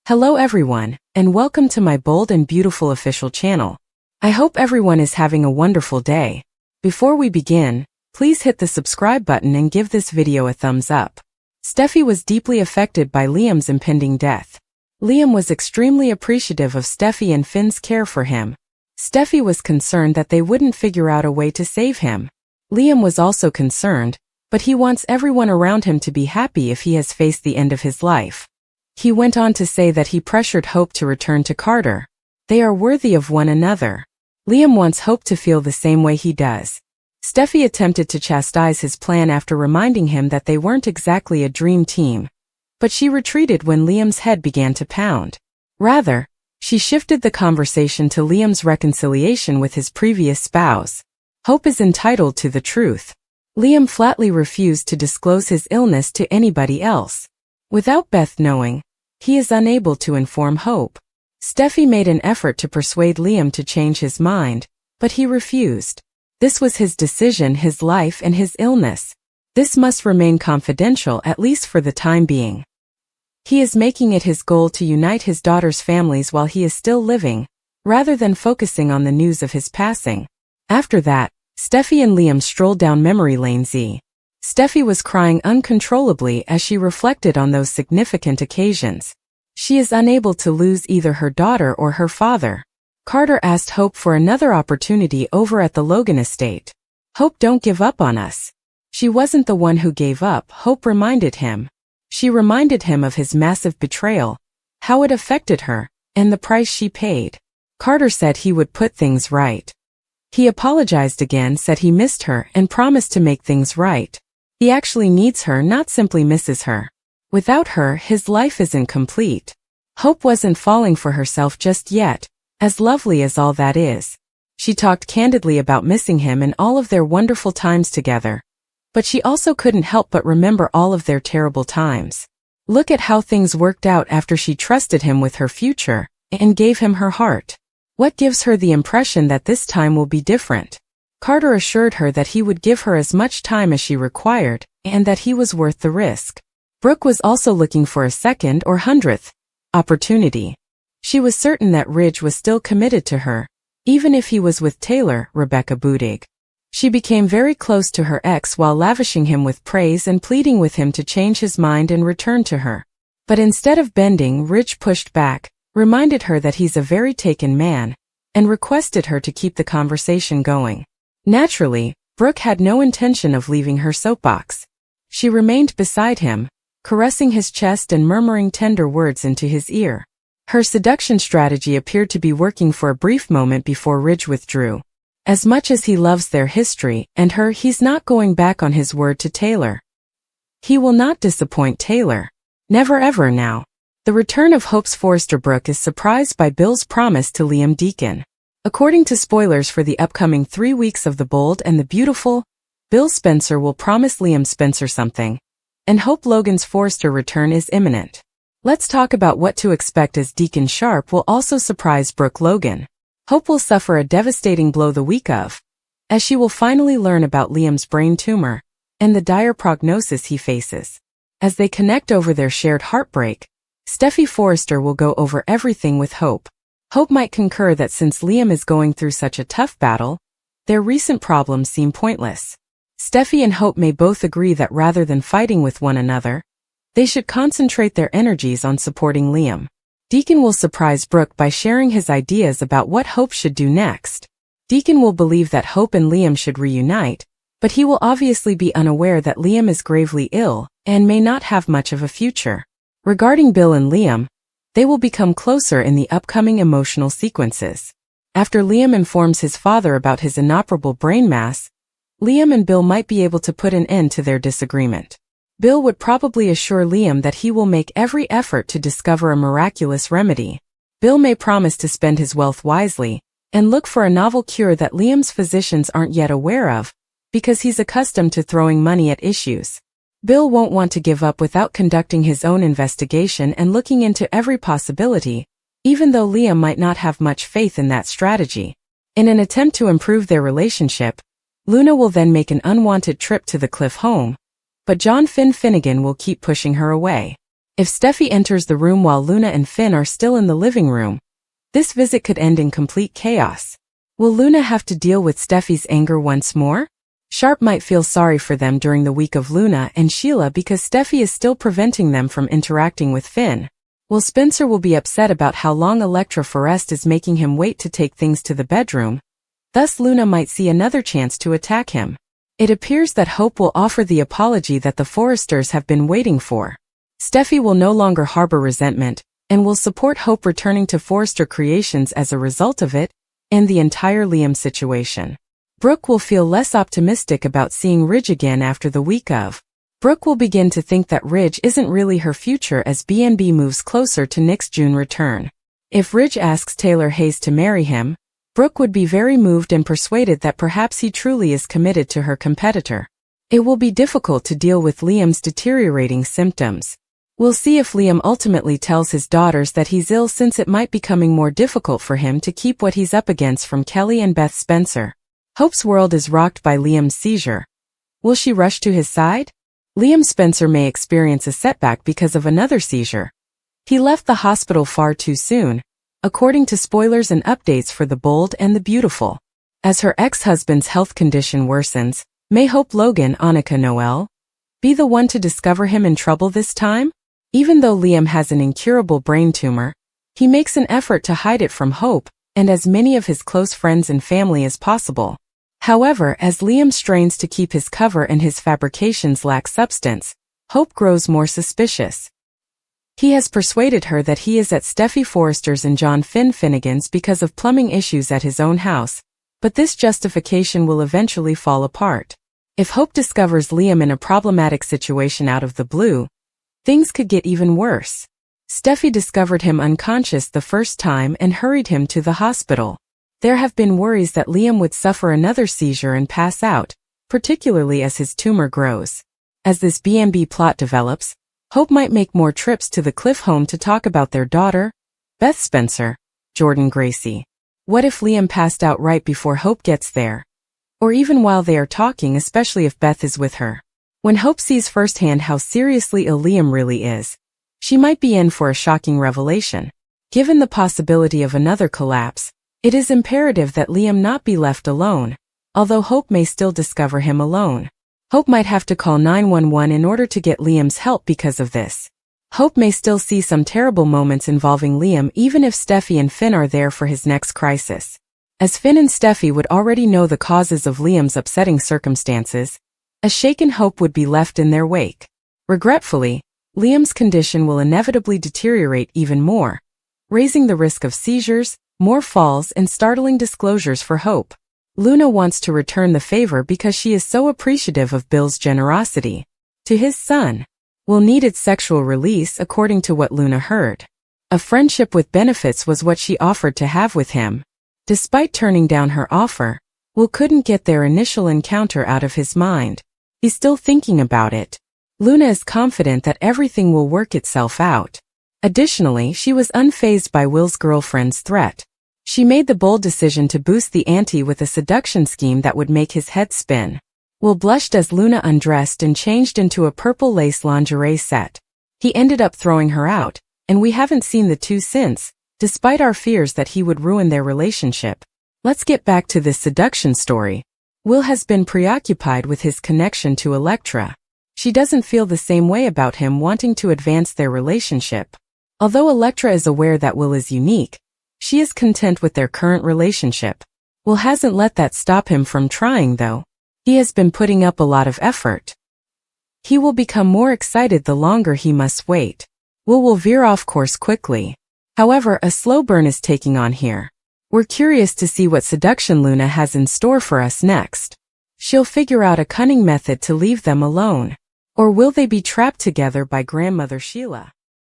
Hello everyone, and welcome to my bold and beautiful official channel. I hope everyone is having a wonderful day. Before we begin, please hit the subscribe button and give this video a thumbs up. Steffy was deeply affected by Liam's impending death. Liam was extremely appreciative of Steffy and Finn's care for him. Steffy was concerned that they wouldn't figure out a way to save him. Liam was also concerned, but he wants everyone around him to be happy if he has faced the end of his life. He went on to say that he pressured Hope to return to Carter. They are worthy of one another. Liam wants Hope to feel the same way he does. Steffy attempted to chastise his plan after reminding him that they weren't exactly a dream team. But she retreated when Liam's head began to pound. Rather, she shifted the conversation to Liam's reconciliation with his previous spouse. Hope is entitled to the truth. Liam flatly refused to disclose his illness to anybody else. Without Beth knowing, he is unable to inform Hope. Steffy made an effort to persuade Liam to change his mind, but he refused. This was his decision, his life and his illness. This must remain confidential at least for the time being. He is making it his goal to unite his daughters' families while he is still living, rather than focusing on the news of his passing. After that, Steffy and Liam strolled down memory lane. Steffy was crying uncontrollably as she reflected on those significant occasions. She is unable to lose either her daughter or her father. Carter asked Hope for another opportunity over at the Logan estate. Hope, don't give up on us. She wasn't the one who gave up, Hope reminded him. She reminded him of his massive betrayal, how it affected her, and the price she paid. Carter said he would put things right. He apologized again, said he missed her, and promised to make things right. He actually needs her, not simply misses her. Without her, his life isn't complete. Hope wasn't falling for herself just yet, as lovely as all that is. She talked candidly about missing him and all of their wonderful times together. But she also couldn't help but remember all of their terrible times. Look at how things worked out after she trusted him with her future, and gave him her heart. What gives her the impression that this time will be different? Carter assured her that he would give her as much time as she required, and that he was worth the risk. Brooke was also looking for a second or 100th opportunity. She was certain that Ridge was still committed to her, even if he was with Taylor, Rebecca Bootig. She became very close to her ex while lavishing him with praise and pleading with him to change his mind and return to her. But instead of bending, Ridge pushed back, reminded her that he's a very taken man, and requested her to keep the conversation going. Naturally, Brooke had no intention of leaving her soapbox. She remained beside him, caressing his chest and murmuring tender words into his ear. Her seduction strategy appeared to be working for a brief moment before Ridge withdrew. As much as he loves their history and her, he's not going back on his word to Taylor. He will not disappoint Taylor. Never ever now. The return of Hope's Forrester Brooke is surprised by Bill's promise to Liam Deacon. According to spoilers for the upcoming 3 weeks of The Bold and the Beautiful, Bill Spencer will promise Liam Spencer something, and Hope Logan's Forrester return is imminent. Let's talk about what to expect, as Deacon Sharp will also surprise Brooke Logan. Hope will suffer a devastating blow the week of, as she will finally learn about Liam's brain tumor and the dire prognosis he faces. As they connect over their shared heartbreak, Steffy Forrester will go over everything with Hope. Hope might concur that since Liam is going through such a tough battle, their recent problems seem pointless. Steffy and Hope may both agree that rather than fighting with one another, they should concentrate their energies on supporting Liam. Deacon will surprise Brooke by sharing his ideas about what Hope should do next. Deacon will believe that Hope and Liam should reunite, but he will obviously be unaware that Liam is gravely ill and may not have much of a future. Regarding Bill and Liam, they will become closer in the upcoming emotional sequences. After Liam informs his father about his inoperable brain mass, Liam and Bill might be able to put an end to their disagreement. Bill would probably assure Liam that he will make every effort to discover a miraculous remedy. Bill may promise to spend his wealth wisely and look for a novel cure that Liam's physicians aren't yet aware of, because he's accustomed to throwing money at issues. Bill won't want to give up without conducting his own investigation and looking into every possibility, even though Liam might not have much faith in that strategy. In an attempt to improve their relationship, Luna will then make an unwanted trip to the Cliff home, but John Finnegan will keep pushing her away. If Steffy enters the room while Luna and Finn are still in the living room, this visit could end in complete chaos. Will Luna have to deal with Steffy's anger once more? Sharp might feel sorry for them during the week of Luna and Sheila because Steffy is still preventing them from interacting with Finn. Will Spencer will be upset about how long Electra Forrest is making him wait to take things to the bedroom. Thus Luna might see another chance to attack him. It appears that Hope will offer the apology that the Forresters have been waiting for. Steffy will no longer harbor resentment, and will support Hope returning to Forrester Creations as a result of it, and the entire Liam situation. Brooke will feel less optimistic about seeing Ridge again after the week of. Brooke will begin to think that Ridge isn't really her future as BNB moves closer to Nick's June return. If Ridge asks Taylor Hayes to marry him, Brooke would be very moved and persuaded that perhaps he truly is committed to her competitor. It will be difficult to deal with Liam's deteriorating symptoms. We'll see if Liam ultimately tells his daughters that he's ill since it might be becoming more difficult for him to keep what he's up against from Kelly and Beth Spencer. Hope's world is rocked by Liam's seizure. Will she rush to his side? Liam Spencer may experience a setback because of another seizure. He left the hospital far too soon, according to spoilers and updates for The Bold and the Beautiful. As her ex-husband's health condition worsens, may Hope Logan, Annika Noel, be the one to discover him in trouble this time? Even though Liam has an incurable brain tumor, he makes an effort to hide it from Hope and as many of his close friends and family as possible. However, as Liam strains to keep his cover and his fabrications lack substance, Hope grows more suspicious. He has persuaded her that he is at Steffy Forrester's and John Finn Finnegan's because of plumbing issues at his own house, but this justification will eventually fall apart. If Hope discovers Liam in a problematic situation out of the blue, things could get even worse. Steffy discovered him unconscious the first time and hurried him to the hospital. There have been worries that Liam would suffer another seizure and pass out, particularly as his tumor grows. As this BNB plot develops, Hope might make more trips to the Cliff home to talk about their daughter, Beth Spencer, Jordan Gracie. What if Liam passed out right before Hope gets there? Or even while they are talking, especially if Beth is with her. When Hope sees firsthand how seriously ill Liam really is, she might be in for a shocking revelation. Given the possibility of another collapse, it is imperative that Liam not be left alone, although Hope may still discover him alone. Hope might have to call 911 in order to get Liam's help because of this. Hope may still see some terrible moments involving Liam even if Steffy and Finn are there for his next crisis. As Finn and Steffy would already know the causes of Liam's upsetting circumstances, a shaken Hope would be left in their wake. Regretfully, Liam's condition will inevitably deteriorate even more, raising the risk of seizures, more falls and startling disclosures for Hope. Luna wants to return the favor because she is so appreciative of Bill's generosity to his son. Will need its sexual release according to what Luna heard. A friendship with benefits was what she offered to have with him. Despite turning down her offer, Will couldn't get their initial encounter out of his mind. He's still thinking about it. Luna is confident that everything will work itself out. Additionally, she was unfazed by Will's girlfriend's threat. She made the bold decision to boost the ante with a seduction scheme that would make his head spin. Will blushed as Luna undressed and changed into a purple lace lingerie set. He ended up throwing her out, and we haven't seen the two since, despite our fears that he would ruin their relationship. Let's get back to this seduction story. Will has been preoccupied with his connection to Electra. She doesn't feel the same way about him wanting to advance their relationship. Although Electra is aware that Will is unique, she is content with their current relationship. Will hasn't let that stop him from trying though. He has been putting up a lot of effort. He will become more excited the longer he must wait. Will veer off course quickly. However, a slow burn is taking on here. We're curious to see what seduction Luna has in store for us next. She'll figure out a cunning method to leave them alone. Or will they be trapped together by grandmother Sheila?